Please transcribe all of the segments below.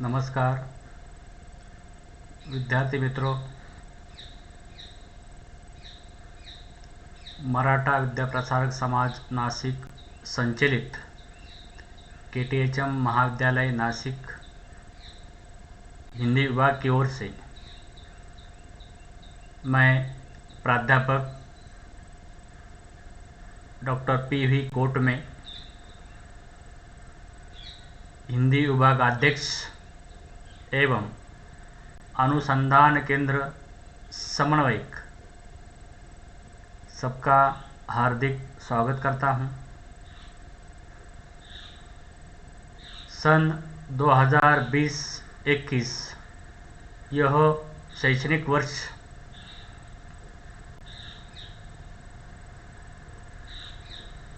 नमस्कार विद्यार्थी मित्रों, मराठा विद्याप्रसारक समाज नासिक संचलित KTHM महाविद्यालय नासिक हिंदी विभाग की ओर से मैं प्राध्यापक डॉक्टर PV कोट में हिंदी विभाग अध्यक्ष एवं अनुसंधान केंद्र समन्वयक सबका हार्दिक स्वागत करता हूं। सन 2020-21 यह शैक्षणिक वर्ष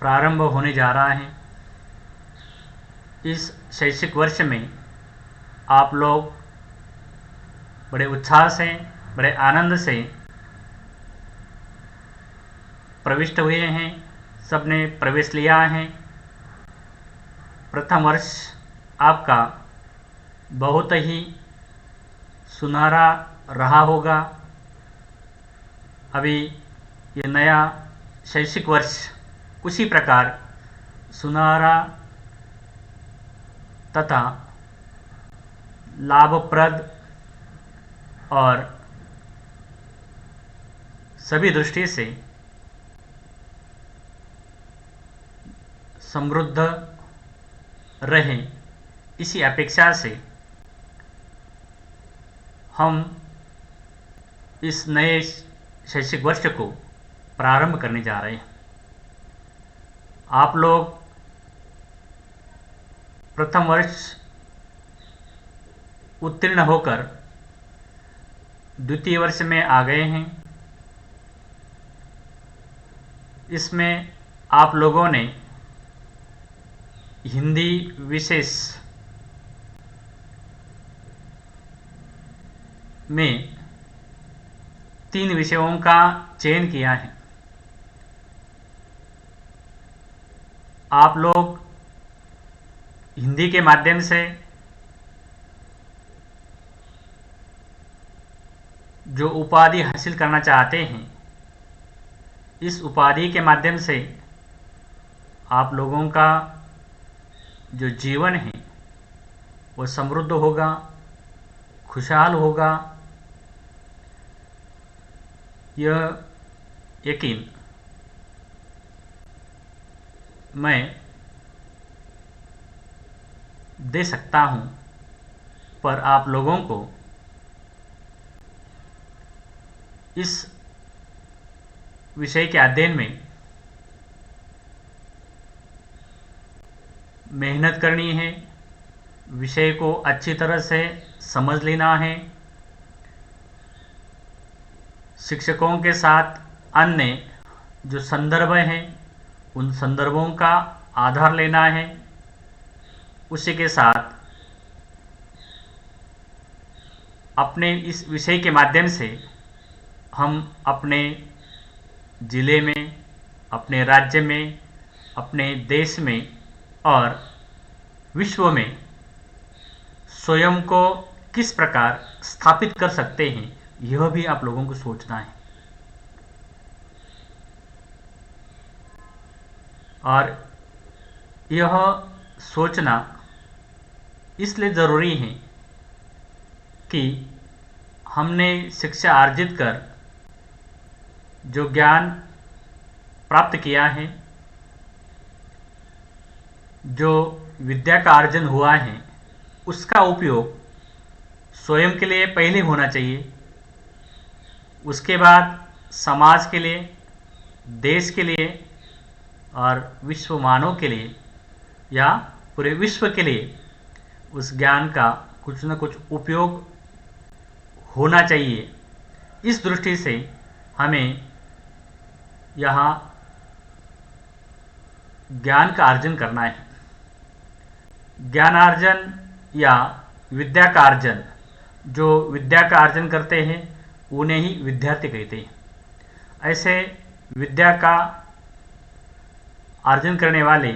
प्रारंभ होने जा रहा है। इस शैक्षिक वर्ष में आप लोग बड़े उत्साह से, बड़े आनंद से प्रविष्ट हुए हैं। सबने प्रवेश लिया है। प्रथम वर्ष आपका बहुत ही सुनहरा रहा होगा। अभी ये नया शैक्षिक वर्ष उसी प्रकार सुनहरा तथा लाभप्रद और सभी दृष्टि से समृद्ध रहे, इसी अपेक्षा से हम इस नए शैक्षिक वर्ष को प्रारंभ करने जा रहे हैं। आप लोग प्रथम वर्ष उत्तीर्ण होकर द्वितीय वर्ष में आ गए हैं। इसमें आप लोगों ने हिंदी विशेष में 3 विषयों का चयन किया है। आप लोग हिंदी के माध्यम से जो उपाधि हासिल करना चाहते हैं, इस उपाधि के माध्यम से आप लोगों का जो जीवन है वो समृद्ध होगा, खुशहाल होगा, यह यकीन मैं दे सकता हूं। पर आप लोगों को इस विषय के अध्ययन में मेहनत करनी है, विषय को अच्छी तरह से समझ लेना है, शिक्षकों के साथ अन्य जो संदर्भ हैं उन संदर्भों का आधार लेना है। उसी के साथ अपने इस विषय के माध्यम से हम अपने जिले में, अपने राज्य में, अपने देश में और विश्व में स्वयं को किस प्रकार स्थापित कर सकते हैं, यह भी आप लोगों को सोचना है। और यह सोचना इसलिए ज़रूरी है कि हमने शिक्षा अर्जित कर जो ज्ञान प्राप्त किया है, जो विद्या का अर्जन हुआ है, उसका उपयोग स्वयं के लिए पहले होना चाहिए। उसके बाद समाज के लिए, देश के लिए और विश्व मानव के लिए या पूरे विश्व के लिए उस ज्ञान का कुछ न कुछ उपयोग होना चाहिए। इस दृष्टि से हमें यहाँ ज्ञान का अर्जन करना है। ज्ञानार्जन या विद्या का अर्जन, जो विद्या का अर्जन करते हैं उन्हें ही विद्यार्थी कहते हैं। ऐसे विद्या का अर्जन करने वाले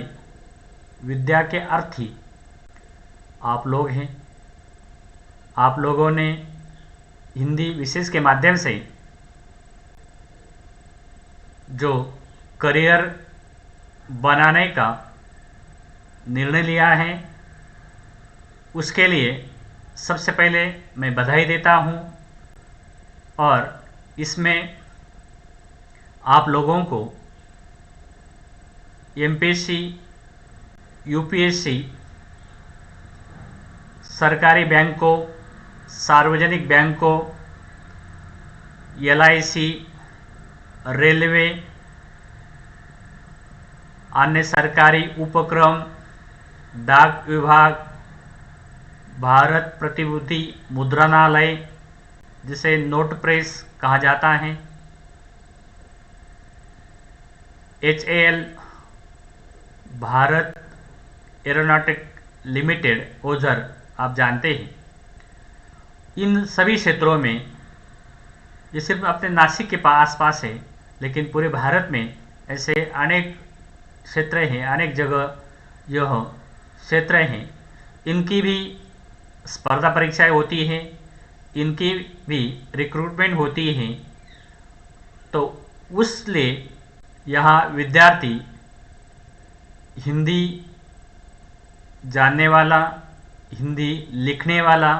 विद्या के अर्थी आप लोग हैं। आप लोगों ने हिंदी विशेष के माध्यम से जो करियर बनाने का निर्णय लिया है, उसके लिए सबसे पहले मैं बधाई देता हूँ। और इसमें आप लोगों को एमपीएससी, यूपीएससी, सरकारी बैंकों, सार्वजनिक बैंकों, एलआईसी, रेलवे, अन्य सरकारी उपक्रम, डाक विभाग, भारत प्रतिभूति मुद्रणालय जिसे नोट प्रेस कहा जाता है, HAL, Bharat aeronautic limited, Ojhar, आप जानते हैं। इन सभी क्षेत्रों में, ये सिर्फ अपने नासिक के आसपास है, लेकिन पूरे भारत में ऐसे अनेक क्षेत्र हैं, अनेक जगह यह क्षेत्र हैं। इनकी भी स्पर्धा परीक्षाएं होती हैं, इनकी भी रिक्रूटमेंट होती है। तो उसलिए यहाँ विद्यार्थी हिंदी जानने वाला, हिंदी लिखने वाला,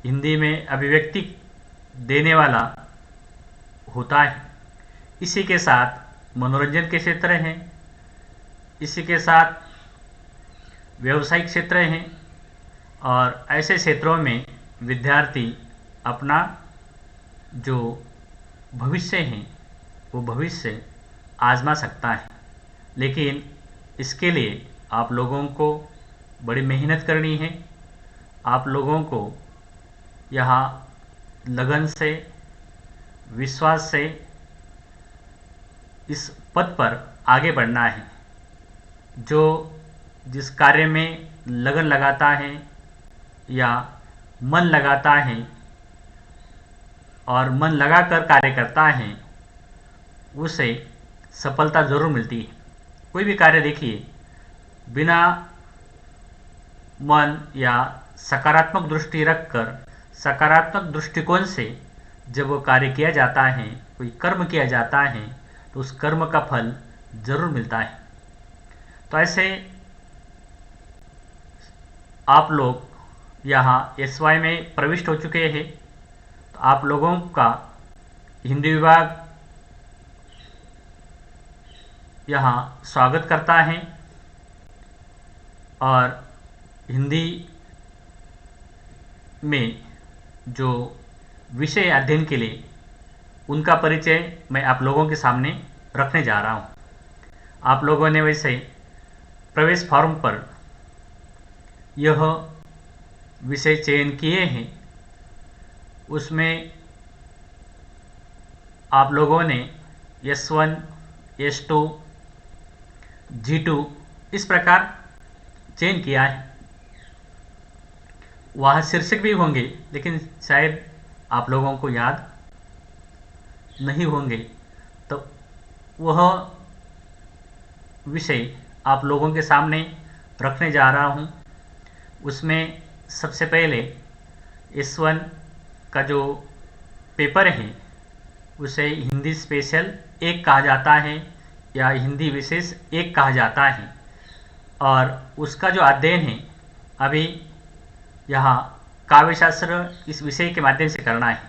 हिंदी में अभिव्यक्ति देने वाला होता है। इसी के साथ मनोरंजन के क्षेत्र हैं, इसी के साथ व्यावसायिक क्षेत्र हैं, और ऐसे क्षेत्रों में विद्यार्थी अपना जो भविष्य है वो भविष्य आजमा सकता है। लेकिन इसके लिए आप लोगों को बड़ी मेहनत करनी है। आप लोगों को यहाँ लगन से, विश्वास से इस पद पर आगे बढ़ना है। जो जिस कार्य में लगन लगाता है या मन लगाता है और मन लगाकर कार्य करता है, उसे सफलता ज़रूर मिलती है। कोई भी कार्य देखिए, बिना मन या सकारात्मक दृष्टि रखकर, सकारात्मक दृष्टिकोण से जब वो कार्य किया जाता है, कोई कर्म किया जाता है, तो उस कर्म का फल ज़रूर मिलता है। तो ऐसे आप लोग यहाँ SY में प्रविष्ट हो चुके हैं। तो आप लोगों का हिंदी विभाग यहाँ स्वागत करता है, और हिंदी में जो विषय अध्ययन के लिए उनका परिचय मैं आप लोगों के सामने रखने जा रहा हूँ। आप लोगों ने वैसे प्रवेश फॉर्म पर यह विषय चयन किए हैं, उसमें आप लोगों ने S1, S2, G2 इस प्रकार चयन किया है। वहाँ शीर्षक भी होंगे, लेकिन शायद आप लोगों को याद नहीं होंगे। तो वह विषय आप लोगों के सामने रखने जा रहा हूँ। उसमें सबसे पहले S1 का जो पेपर है उसे हिंदी स्पेशल 1 कहा जाता है या हिंदी विशेष 1 कहा जाता है, और उसका जो अध्ययन है अभी यहाँ काव्यशास्त्र इस विषय के माध्यम से करना है।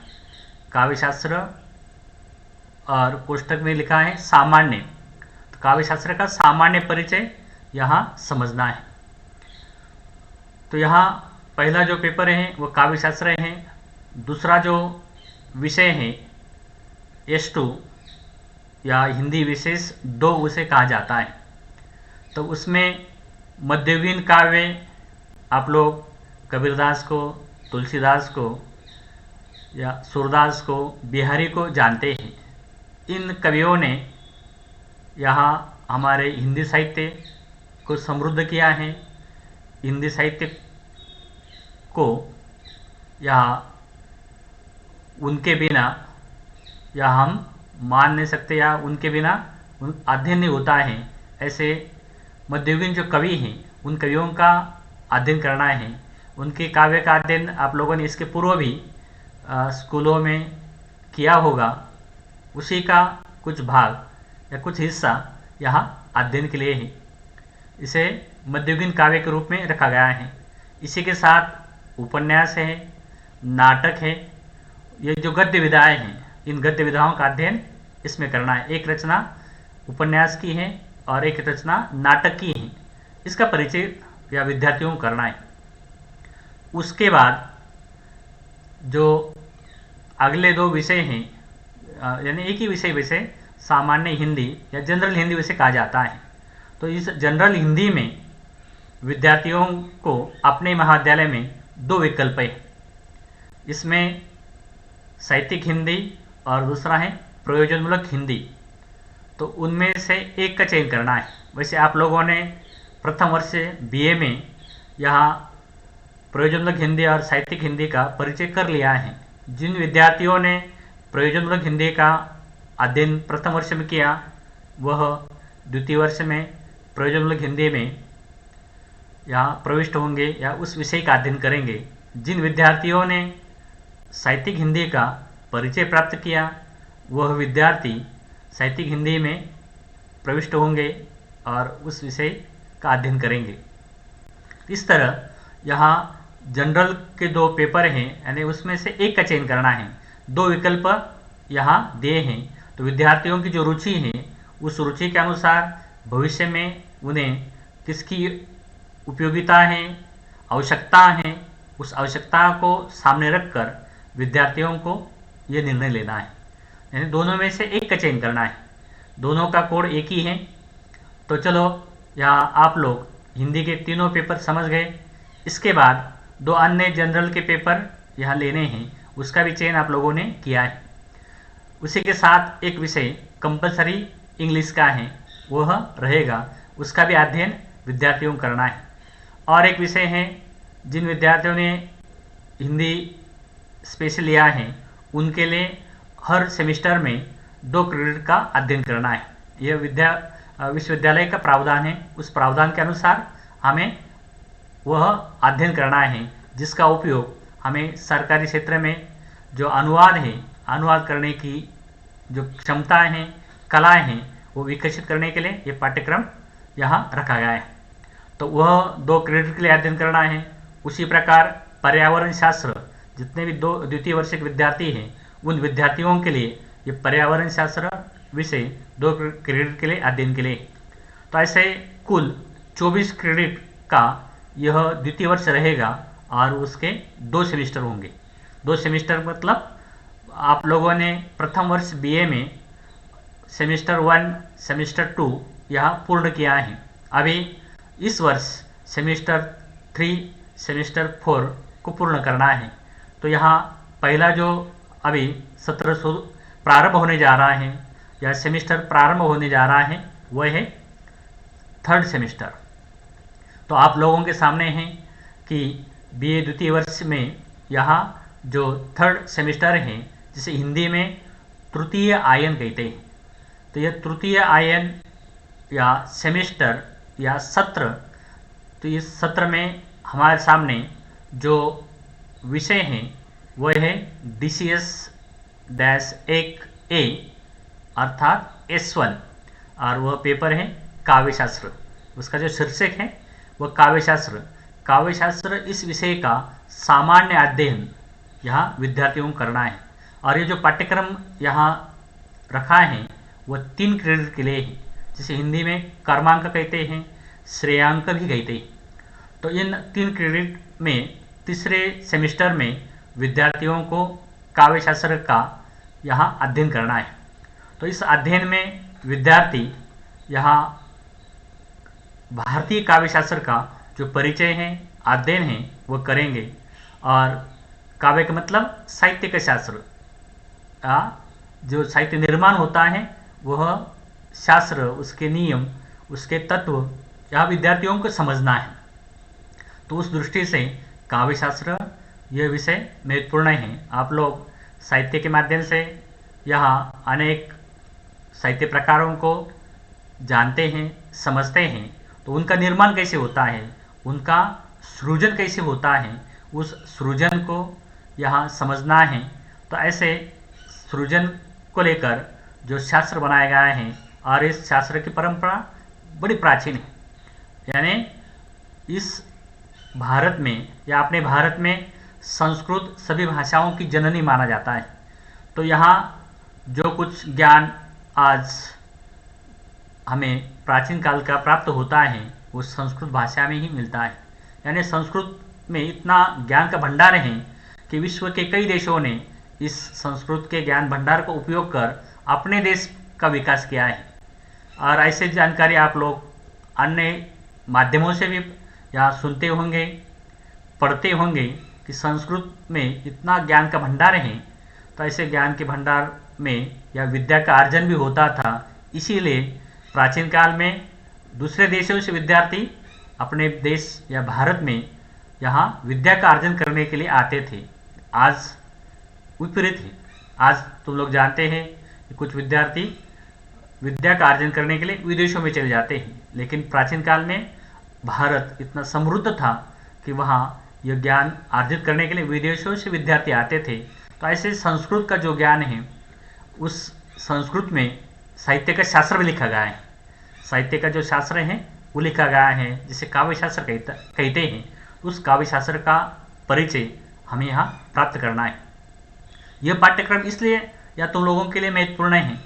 काव्यशास्त्र, और पुस्तक में लिखा है सामान्य, तो काव्यशास्त्र का सामान्य परिचय यहाँ समझना है। तो यहाँ पहला जो पेपर है वो काव्यशास्त्र है। दूसरा जो विषय है S2 या हिंदी विशेष 2 उसे कहा जाता है। तो उसमें मध्ययुगीन काव्य आप लोग कबीरदास को, तुलसीदास को या सूरदास को, बिहारी को जानते हैं। इन कवियों ने यहाँ हमारे हिंदी साहित्य को समृद्ध किया है। हिंदी साहित्य को यहाँ उनके बिना या हम मान नहीं सकते, या उनके बिना अध्ययन नहीं होता है। ऐसे मध्ययुगीन जो कवि हैं उन कवियों का अध्ययन करना है, उनके काव्य का अध्ययन आप लोगों ने इसके पूर्व भी स्कूलों में किया होगा। उसी का कुछ भाग या कुछ हिस्सा यहाँ अध्ययन के लिए है। इसे मध्ययुगीन काव्य के रूप में रखा गया है। इसी के साथ उपन्यास है, नाटक है, ये जो गद्य विधाएँ हैं, इन गद्य विधाओं का अध्ययन इसमें करना है। एक रचना उपन्यास की है और एक रचना नाटक की है, इसका परिचय या विद्यार्थियों को करना है। उसके बाद जो अगले 2 विषय हैं, यानी एक ही विषय वैसे सामान्य हिंदी या जनरल हिंदी विषय कहा जाता है। तो इस जनरल हिंदी में विद्यार्थियों को अपने महाविद्यालय में 2 विकल्प है। इसमें साहित्यिक हिंदी और दूसरा है प्रयोजनमूलक हिंदी। तो उनमें से एक का चयन करना है। वैसे आप लोगों ने प्रथम वर्ष से बीए में यहाँ प्रयोजनमूलक हिंदी और साहित्यिक हिंदी का परिचय कर लिया है। जिन विद्यार्थियों ने प्रयोजनमूलक हिंदी का अध्ययन प्रथम वर्ष में किया, वह द्वितीय वर्ष में प्रयोजनमूलक हिंदी में यहाँ प्रविष्ट होंगे या उस विषय का अध्ययन करेंगे। जिन विद्यार्थियों ने साहित्यिक हिंदी का परिचय प्राप्त किया, वह विद्यार्थी साहित्यिक हिंदी में प्रविष्ट होंगे और उस विषय का अध्ययन करेंगे। इस तरह यहाँ जनरल के 2 पेपर हैं, यानी उसमें से एक का चयन करना है। 2 विकल्प यहाँ दिए हैं। तो विद्यार्थियों की जो रुचि है, उस रुचि के अनुसार भविष्य में उन्हें किसकी उपयोगिता है, आवश्यकता है, उस आवश्यकता को सामने रखकर विद्यार्थियों को ये निर्णय लेना है। यानी दोनों में से एक का चयन करना है। दोनों का कोड एक ही है। तो चलो, यहाँ आप लोग हिंदी के तीनों पेपर समझ गए। इसके बाद 2 अन्य जनरल के पेपर यहाँ लेने हैं, उसका भी चयन आप लोगों ने किया है। उसी के साथ एक विषय कंपलसरी इंग्लिश का है, वह रहेगा, उसका भी अध्ययन विद्यार्थियों को करना है। और एक विषय है, जिन विद्यार्थियों ने हिंदी स्पेशल लिया है, उनके लिए हर सेमेस्टर में 2 क्रेडिट का अध्ययन करना है। यह विश्वविद्यालय का प्रावधान है। उस प्रावधान के अनुसार हमें वह अध्ययन करना है, जिसका उपयोग हमें सरकारी क्षेत्र में जो अनुवाद है, अनुवाद करने की जो क्षमताएं हैं, कलाएं हैं, वो विकसित करने के लिए ये पाठ्यक्रम यहाँ रखा गया है। तो वह 2 क्रेडिट के लिए अध्ययन करना है। उसी प्रकार पर्यावरण शास्त्र, जितने भी द्वितीय वर्ष के विद्यार्थी हैं, उन विद्यार्थियों के लिए ये पर्यावरण शास्त्र विषय 2 क्रेडिट के लिए अध्ययन के लिए। तो ऐसे कुल 24 क्रेडिट का यह द्वितीय वर्ष रहेगा और उसके 2 सेमेस्टर होंगे। 2 सेमेस्टर मतलब आप लोगों ने प्रथम वर्ष बीए में सेमेस्टर 1, सेमेस्टर 2 यहाँ पूर्ण किया है। अभी इस वर्ष सेमेस्टर 3, सेमेस्टर 4 को पूर्ण करना है। तो यहाँ पहला जो अभी सत्र प्रारंभ होने जा रहा है या सेमेस्टर प्रारंभ होने जा रहा है, वह है 3rd सेमेस्टर। तो आप लोगों के सामने है कि बीए द्वितीय वर्ष में यहाँ जो 3rd सेमेस्टर है, जिसे हिंदी में तृतीय आयन कहते हैं। तो यह तृतीय आयन या सेमेस्टर या सत्र, तो इस सत्र में हमारे सामने जो विषय हैं वह है DCS-1A अर्थात S1, और वह पेपर है काव्यशास्त्र। उसका जो शीर्षक है वह काव्यशास्त्र। काव्यशास्त्र इस विषय का सामान्य अध्ययन यहाँ विद्यार्थियों को करना है। और ये जो पाठ्यक्रम यहाँ रखा है वह 3 क्रेडिट के लिए है, जिसे हिंदी में कर्मांक कहते हैं, श्रेयांक भी कहते हैं। तो इन 3 क्रेडिट में तीसरे सेमेस्टर में विद्यार्थियों को काव्यशास्त्र का यहाँ अध्ययन करना है। तो इस अध्ययन में विद्यार्थी यहाँ भारतीय काव्यशास्त्र का जो परिचय है, अध्ययन है, वह करेंगे। और काव्य का मतलब साहित्य का शास्त्र, जो साहित्य निर्माण होता है वह शास्त्र, उसके नियम, उसके तत्व यह विद्यार्थियों को समझना है। तो उस दृष्टि से काव्यशास्त्र यह विषय महत्वपूर्ण है। आप लोग साहित्य के माध्यम से यहाँ अनेक साहित्य प्रकारों को जानते हैं, समझते हैं। तो उनका निर्माण कैसे होता है, उनका सृजन कैसे होता है उस सृजन को यहाँ समझना है। तो ऐसे सृजन को लेकर जो शास्त्र बनाए गए हैं और इस शास्त्र की परंपरा बड़ी प्राचीन है, यानी इस भारत में या अपने भारत में संस्कृत सभी भाषाओं की जननी माना जाता है। तो यहाँ जो कुछ ज्ञान आज हमें प्राचीन काल का प्राप्त होता है वो संस्कृत भाषा में ही मिलता है। यानी संस्कृत में इतना ज्ञान का भंडार है कि विश्व के कई देशों ने इस संस्कृत के ज्ञान भंडार को उपयोग कर अपने देश का विकास किया है। और ऐसे जानकारी आप लोग अन्य माध्यमों से भी या सुनते होंगे, पढ़ते होंगे कि संस्कृत में इतना ज्ञान का भंडार है। तो ऐसे ज्ञान के भंडार में या विद्या का अर्जन भी होता था। इसीलिए प्राचीन काल में दूसरे देशों से विद्यार्थी अपने देश या भारत में यहाँ विद्या का अर्जन करने के लिए आते थे। आज विपरीत है। आज तुम लोग जानते हैं कि कुछ विद्यार्थी विद्या का अर्जन करने के लिए विदेशों में चले जाते हैं, लेकिन प्राचीन काल में भारत इतना समृद्ध था कि वहाँ यह ज्ञान अर्जित करने के लिए विदेशों से विद्यार्थी आते थे। तो ऐसे संस्कृत का जो ज्ञान है उस संस्कृत में साहित्य का शास्त्र भी लिखा गया है। साहित्य का जो शास्त्र है वो लिखा गया है, जिसे काव्य शास्त्र कहते हैं। उस काव्य शास्त्र का परिचय हमें यहाँ प्राप्त करना है। यह पाठ्यक्रम इसलिए या तुम लोगों के लिए महत्वपूर्ण है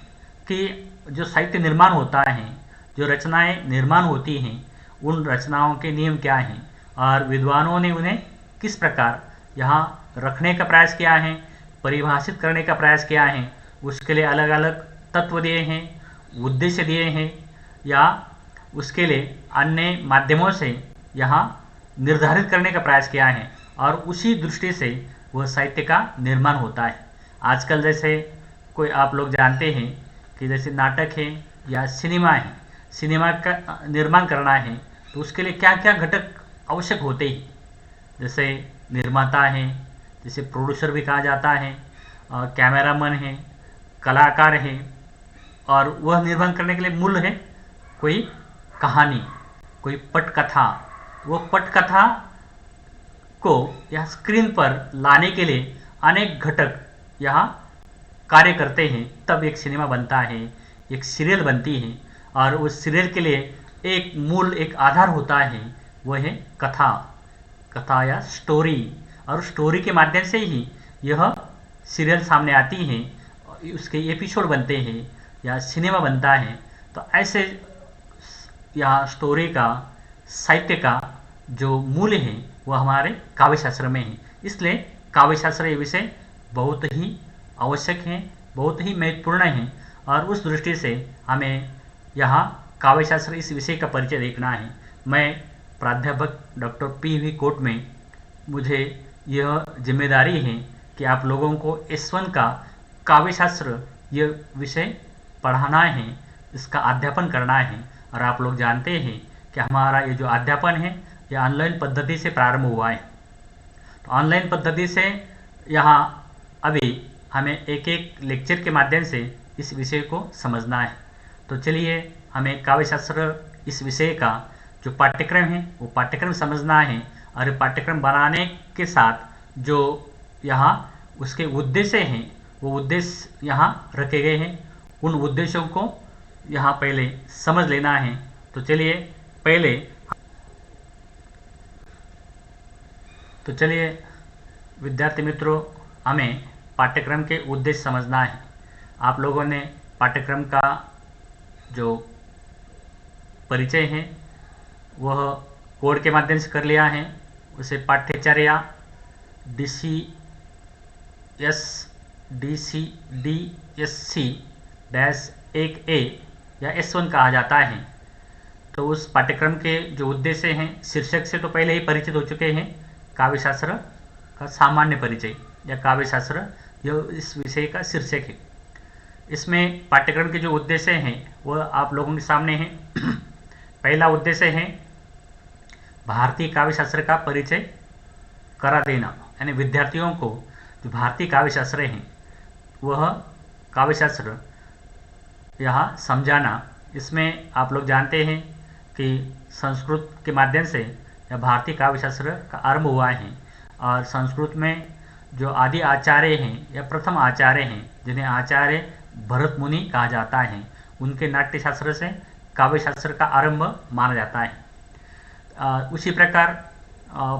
कि जो साहित्य निर्माण होता है, जो रचनाएं निर्माण होती हैं, उन रचनाओं के नियम क्या हैं और विद्वानों ने उन्हें किस प्रकार यहाँ रखने का प्रयास किया है, परिभाषित करने का प्रयास किया है। उसके लिए अलग अलग तत्व दिए हैं, उद्देश्य दिए हैं, या उसके लिए अन्य माध्यमों से यहाँ निर्धारित करने का प्रयास किया है और उसी दृष्टि से वह साहित्य का निर्माण होता है। आजकल जैसे कोई आप लोग जानते हैं कि जैसे नाटक है या सिनेमा है, सिनेमा का निर्माण करना है तो उसके लिए क्या क्या घटक आवश्यक होते हैं। जैसे निर्माता है, जैसे प्रोड्यूसर भी कहा जाता है, कैमरामैन है, कलाकार है, और वह निर्माण करने के लिए मूल है कोई कहानी, कोई पटकथा। वो पटकथा को यह स्क्रीन पर लाने के लिए अनेक घटक यहाँ कार्य करते हैं, तब एक सिनेमा बनता है, एक सीरियल बनती है। और उस सीरियल के लिए एक मूल एक आधार होता है, वह है कथा या स्टोरी। और स्टोरी के माध्यम से ही यह सीरियल सामने आती है, उसके एपिसोड बनते हैं या सिनेमा बनता है। तो ऐसे यहाँ स्टोरी का, साहित्य का जो मूल्य है वह हमारे काव्य शास्त्र में है। इसलिए काव्य शास्त्र ये विषय बहुत ही आवश्यक है, बहुत ही महत्वपूर्ण है। और उस दृष्टि से हमें यहाँ काव्य शास्त्र इस विषय का परिचय देखना है। मैं प्राध्यापक डॉक्टर पी.वी. कोट में मुझे यह जिम्मेदारी है कि आप लोगों को S1 का काव्य शास्त्र यह विषय पढ़ाना है, इसका अध्यापन करना है। और आप लोग जानते हैं कि हमारा ये जो अध्यापन है यह ऑनलाइन पद्धति से प्रारंभ हुआ है। तो ऑनलाइन पद्धति से यहाँ अभी हमें एक एक लेक्चर के माध्यम से इस विषय को समझना है। तो चलिए हमें काव्य शास्त्र इस विषय का जो पाठ्यक्रम है वो पाठ्यक्रम समझना है। और पाठ्यक्रम बनाने के साथ जो यहाँ उसके उद्देश्य हैं वो उद्देश्य यहाँ रखे गए हैं, उन उद्देश्यों को यहाँ पहले समझ लेना है। तो चलिए विद्यार्थी मित्रों, हमें पाठ्यक्रम के उद्देश्य समझना है। आप लोगों ने पाठ्यक्रम का जो परिचय है वह कोड के माध्यम से कर लिया है। उसे पाठ्यचर्या DCDSC-1A या S1 कहा जाता है। तो उस पाठ्यक्रम के जो उद्देश्य हैं, शीर्षक से तो पहले ही परिचित हो चुके हैं। काव्य शास्त्र का सामान्य परिचय या काव्य शास्त्र यह इस विषय का शीर्षक है। इसमें पाठ्यक्रम के जो उद्देश्य हैं वह आप लोगों के सामने हैं। पहला उद्देश्य है भारतीय काव्य शास्त्र का परिचय करा देना, यानी विद्यार्थियों को जो भारतीय काव्य शास्त्र है वह काव्य शास्त्र यहाँ समझाना। इसमें आप लोग जानते हैं कि संस्कृत के माध्यम से या भारतीय काव्य शास्त्र का आरंभ हुआ है। और संस्कृत में जो आदि आचार्य हैं या प्रथम आचार्य हैं, जिन्हें आचार्य भरत मुनि कहा जाता है, उनके नाट्य शास्त्र से काव्य शास्त्र का आरंभ माना जाता है। उसी प्रकार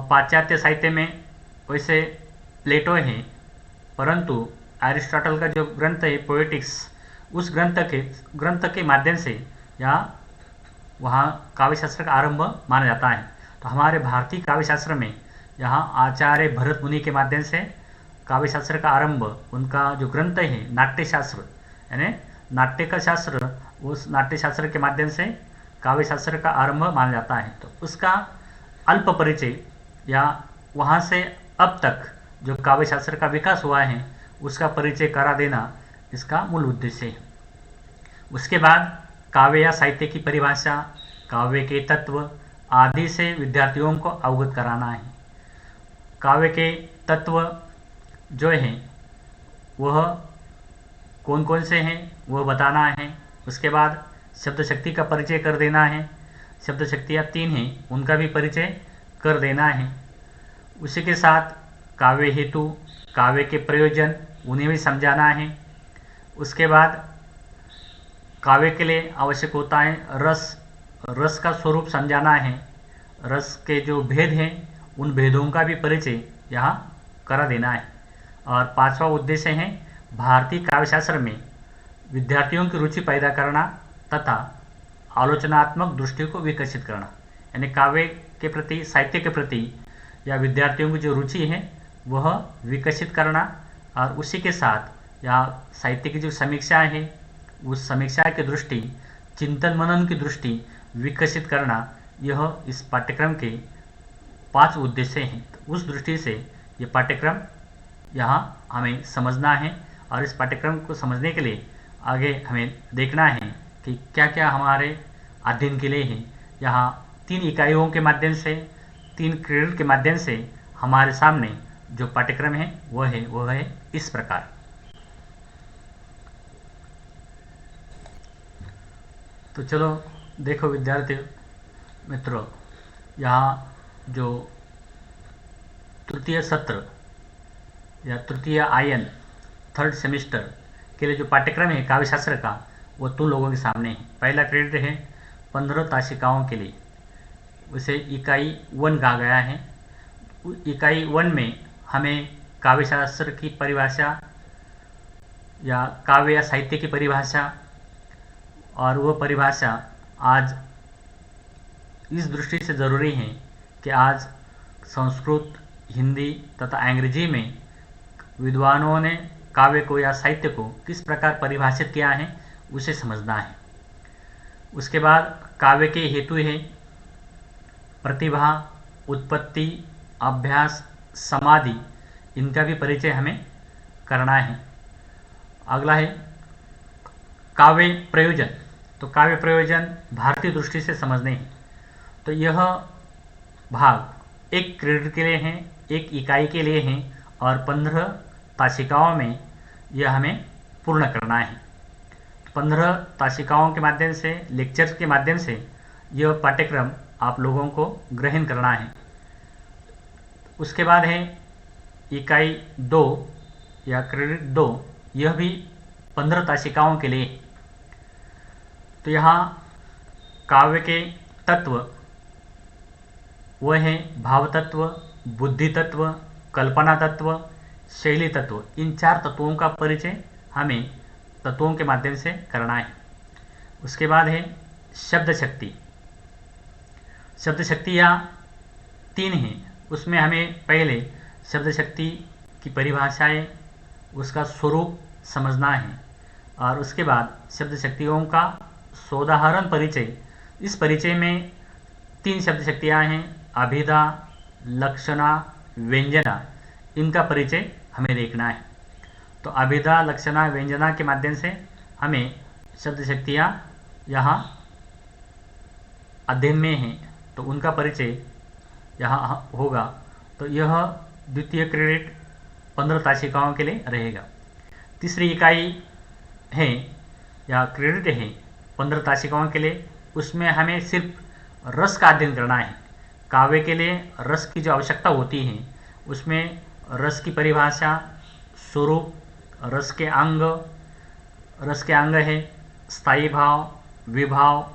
पाश्चात्य साहित्य में वैसे प्लेटो है, परंतु एरिस्टोटल का जो ग्रंथ है पोएटिक्स, उस ग्रंथ के माध्यम से यहाँ वहाँ काव्य शास्त्र का आरंभ माना जाता है। तो हमारे भारतीय काव्य शास्त्र में यहाँ आचार्य भरत मुनि के माध्यम से काव्य शास्त्र का आरंभ, उनका जो ग्रंथ है नाट्य शास्त्र, यानी नाट्य का शास्त्र, उस नाट्य शास्त्र के माध्यम से काव्य शास्त्र का आरंभ माना जाता है। तो उसका अल्प परिचय या वहाँ से अब तक जो काव्य शास्त्र का विकास हुआ है उसका परिचय करा देना इसका मूल उद्देश्य है। उसके बाद काव्य या साहित्य की परिभाषा, काव्य के तत्व आदि से विद्यार्थियों को अवगत कराना है। काव्य के तत्व जो हैं वह कौन कौन से हैं वह बताना है। उसके बाद शब्द शक्ति का परिचय कर देना है, शब्द शक्तियाँ 3 हैं उनका भी परिचय कर देना है। उसी के साथ काव्य हेतु, काव्य के प्रयोजन, उन्हें भी समझाना है। उसके बाद काव्य के लिए आवश्यक होता है रस का स्वरूप समझाना है। रस के जो भेद हैं उन भेदों का भी परिचय यहाँ करा देना है। और 5वां उद्देश्य है भारतीय काव्यशास्त्र में विद्यार्थियों की रुचि पैदा करना तथा आलोचनात्मक दृष्टि को विकसित करना, यानी काव्य के प्रति, साहित्य के प्रति या विद्यार्थियों की जो रुचि है वह विकसित करना। और उसी के साथ यहाँ साहित्य की जो समीक्षा है उस समीक्षा की दृष्टि, चिंतन मनन की दृष्टि विकसित करना, यह इस पाठ्यक्रम के 5 उद्देश्य हैं। तो उस दृष्टि से ये पाठ्यक्रम यहाँ हमें समझना है। और इस पाठ्यक्रम को समझने के लिए आगे हमें देखना है कि क्या क्या हमारे अध्ययन के लिए है। यहाँ 3 इकाइयों के माध्यम से, 3 क्रेडिट के माध्यम से हमारे सामने जो पाठ्यक्रम है वह है इस प्रकार। तो चलो देखो विद्यार्थी मित्रों, यहाँ जो तृतीय सत्र या तृतीय आयन 3rd सेमेस्टर के लिए जो पाठ्यक्रम है काव्य शास्त्र का, वो तुम लोगों के सामने है। पहला क्रेडिट है 15 ताशिकाओं के लिए, उसे इकाई 1 कहा गया है। इकाई 1 में हमें काव्य शास्त्र की परिभाषा या काव्य या साहित्य की परिभाषा, और वह परिभाषा आज इस दृष्टि से ज़रूरी है कि आज संस्कृत, हिंदी तथा अंग्रेजी में विद्वानों ने काव्य को या साहित्य को किस प्रकार परिभाषित किया है उसे समझना है। उसके बाद काव्य के हेतु है प्रतिभा, उत्पत्ति, अभ्यास, समाधि, इनका भी परिचय हमें करना है। अगला है काव्य प्रयोजन। तो काव्य प्रयोजन भारतीय दृष्टि से समझने हैं। तो यह भाग 1 क्रेडिट के लिए हैं, 1 इकाई के लिए हैं, और 15 ताशिकाओं में यह हमें पूर्ण करना है। 15 ताशिकाओं के माध्यम से, लेक्चर्स के माध्यम से यह पाठ्यक्रम आप लोगों को ग्रहण करना है। उसके बाद है इकाई 2 या क्रेडिट 2, यह भी 15 ताशिकाओं के लिए। तो यहाँ काव्य के तत्व वह है भाव तत्व, बुद्धि तत्व, कल्पना तत्व, शैली तत्व। इन 4 तत्वों का परिचय हमें तत्वों के माध्यम से करना है। उसके बाद है शब्द शक्ति। शब्द शक्तियाँ 3 हैं, उसमें हमें पहले शब्द शक्ति की परिभाषाएं, उसका स्वरूप समझना है, और उसके बाद शब्द शक्तियों का सोदाहरण परिचय। इस परिचय में 3 शब्द शक्तियाँ हैं, अभिधा, लक्षणा, व्यंजना। इनका परिचय हमें देखना है। तो अभिधा, लक्षणा, व्यंजना के माध्यम से हमें शब्द शक्तियाँ यहाँ अध्ययन में हैं, तो उनका परिचय यहाँ होगा। तो यह द्वितीय क्रेडिट 15 ताशिकाओं के लिए रहेगा। तीसरी इकाई है या क्रेडिट है 15 ताशिकाओं के लिए, उसमें हमें सिर्फ रस का अध्ययन करना है। काव्य के लिए रस की जो आवश्यकता होती है उसमें रस की परिभाषा, स्वरूप, रस के अंग है स्थायी भाव, विभाव,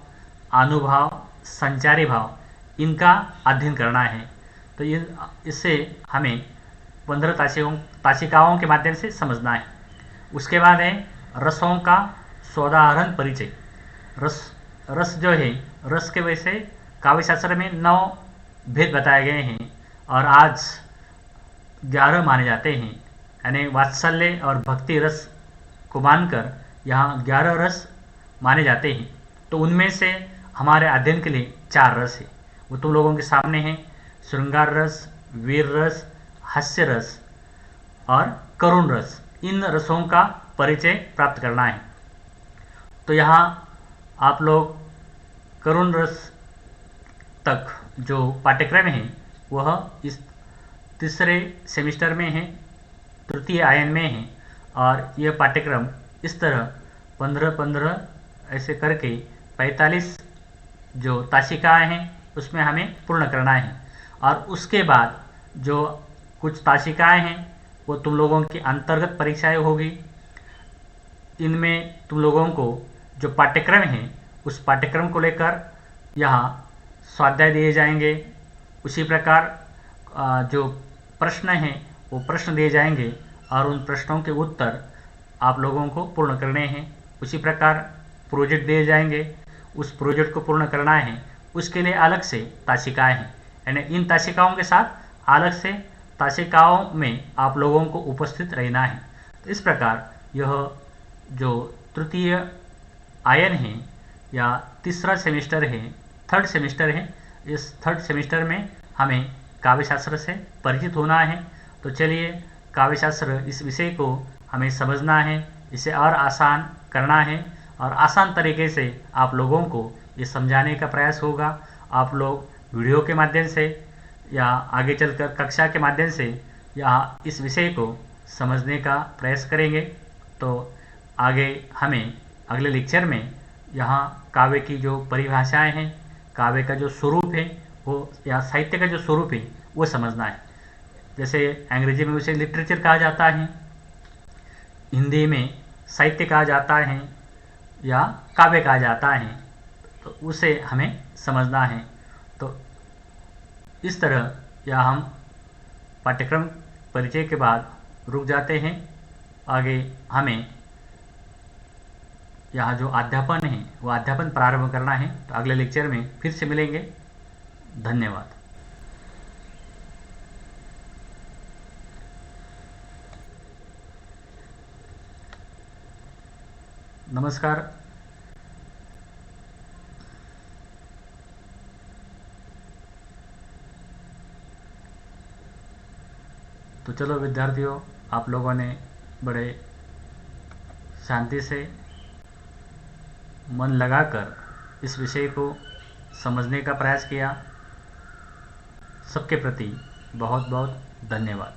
अनुभाव, संचारी भाव, इनका अध्ययन करना है। तो इससे हमें 15 ताशिकाओं के माध्यम से समझना है। उसके बाद है रसों का सोदाहरण परिचय। रस जो है, रस के वजह से काव्यशास्त्र में 9 भेद बताए गए हैं और आज 11 माने जाते हैं, यानी वात्सल्य और भक्ति रस को मानकर यहाँ 11 रस माने जाते हैं। तो उनमें से हमारे अध्ययन के लिए 4 रस है, वो तुम लोगों के सामने हैं। श्रृंगार रस, वीर रस, हास्य रस और करुण रस। इन रसों का परिचय प्राप्त करना है। तो यहाँ आप लोग करुण रस तक जो पाठ्यक्रम है वह इस तीसरे सेमेस्टर में है, तृतीय आयन में है। और यह पाठ्यक्रम इस तरह 15-15 ऐसे करके 45 जो ताशिकाएँ हैं उसमें हमें पूर्ण करना है। और उसके बाद जो कुछ ताशिकाएँ हैं वो तुम लोगों की अंतर्गत परीक्षाएं होगी। इनमें तुम लोगों को जो पाठ्यक्रम है उस पाठ्यक्रम को लेकर यहाँ स्वाध्याय दिए जाएंगे। उसी प्रकार जो प्रश्न हैं वो प्रश्न दिए जाएंगे और उन प्रश्नों के उत्तर आप लोगों को पूर्ण करने हैं। उसी प्रकार प्रोजेक्ट दिए जाएंगे, उस प्रोजेक्ट को पूर्ण करना है। उसके लिए अलग से ताशिकाएँ हैं, यानी इन ताशिकाओं के साथ अलग से ताशिकाओं में आप लोगों को उपस्थित रहना है। तो इस प्रकार यह जो तृतीय आयन है या तीसरा सेमेस्टर है, थर्ड सेमेस्टर है, इस थर्ड सेमेस्टर में हमें काव्यशास्त्र से परिचित होना है। तो चलिए, काव्यशास्त्र इस विषय को हमें समझना है, इसे और आसान करना है और आसान तरीके से आप लोगों को ये समझाने का प्रयास होगा। आप लोग वीडियो के माध्यम से या आगे चलकर कक्षा के माध्यम से या इस विषय को समझने का प्रयास करेंगे। तो आगे हमें अगले लेक्चर में यहाँ काव्य की जो परिभाषाएं हैं, काव्य का जो स्वरूप है वो या साहित्य का जो स्वरूप है वो समझना है। जैसे अंग्रेजी में उसे लिटरेचर कहा जाता है, हिंदी में साहित्य कहा जाता है या काव्य कहा जाता है, तो उसे हमें समझना है। तो इस तरह या हम पाठ्यक्रम परिचय के बाद रुक जाते हैं। आगे हमें यहाँ जो अध्यापन है वो अध्यापन प्रारंभ करना है। तो अगले लेक्चर में फिर से मिलेंगे। धन्यवाद। नमस्कार। तो चलो विद्यार्थियों, आप लोगों ने बड़े शांति से मन लगाकर इस विषय को समझने का प्रयास किया। सबके प्रति बहुत बहुत धन्यवाद।